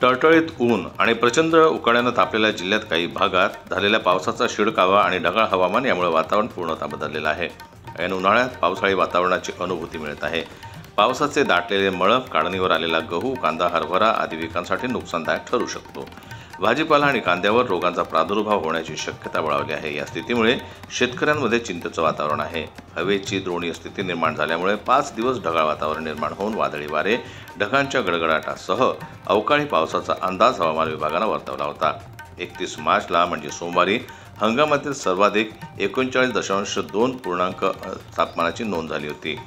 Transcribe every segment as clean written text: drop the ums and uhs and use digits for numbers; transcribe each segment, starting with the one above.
टळटळीत ऊन आणि प्रचंड उकाड्यानं तापलेल्या जिल्ह्यात काही भागात झालेल्या पावसाचा शिडकावा आणि ढगाळ हवामान यामुळे वातावरण पूर्णतः बदललेलं आहे। ऐन उन्हाळ्यात पावसाळी वातावरणाची अनुभूती मिळत आहे। पावसाचे दाटलेले मळभ, काढणीवर आलेला गहू, कांदा, हरभरा आदी पिकांसाठी नुकसानदायक ठरू शकतो। भाजीपाला आणि कांद्यावर रोगांचा प्रादुर्भाव होण्याची शक्यता बळावली आहे। या स्थितीमुळे शेतकऱ्यांमध्ये चिंतेचं वातावरण आहे। हवेची द्रोणीय स्थिती निर्माण झाल्यामुळे 5 दिवस ढगाळ वातावरण निर्माण होऊन वादळी वारे, ढगांच्या गडगडाटासह अवकाळी पावसाचा अंदाज हवामान विभागानं वर्तवला होता। 31 मार्चला म्हणजे सोमवारी हंगामातील सर्वाधिक 39.2 तापमानाची नोंद झाली होती।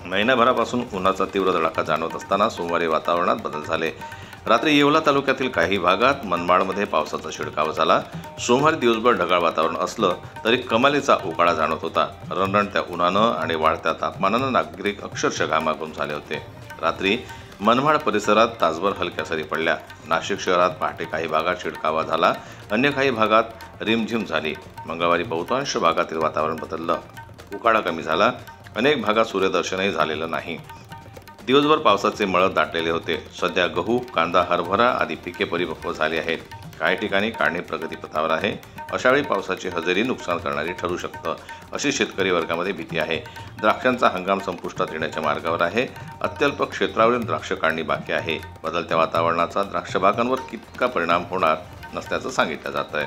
महिनाभरापासून उन्हाचा तीव्र तडाखा जाणवत असताना सोमवारी वातावरणात बदल झाले। रात्री येवला तालुक्यातील काही भागात मनमाडमध्ये पावसाचा शिडकावा झाला। सोमवारी दिवसभर ढगाळ वातावरण असलं तरी कमालीचा उकाडा जाणवत होता। रणरणत्या उन्हानं आणि वाढत्या तापमानानं नागरिक अक्षरशः घामाघूम झाले होते। रात्री मनमाड परिसरात तासभर हलक्या सरी पडल्या। नाशिक शहरात पहाटे काही भागात शिडकावा झाला, अन्य काही भागात रिमझिम झाली। मंगळवारी बहुतांश भागातील वातावरण बदललं, उकाडा कमी झाला, अनेक भागात सूर्यदर्शनही झालेलं नाही। दिवसभर पावसाचे मळभ दाटलेले होते। सध्या गहू, कांदा, हरभरा आदी पिके परिपक्व झाली आहेत। काही ठिकाणी काढणी प्रगतीपथावर आहे। अशावेळी पावसाची हजेरी नुकसान करणारी ठरू शकतं, अशी शेतकरी वर्गामध्ये भीती आहे। द्राक्षांचा हंगाम संपुष्टात येण्याच्या मार्गावर आहे। अत्यल्प क्षेत्रावरील द्राक्ष काढणी बाकी आहे। बदलत्या वातावरणाचा द्राक्ष बागांवर कितका परिणाम होणार नसल्याचं सांगितलं जात आहे।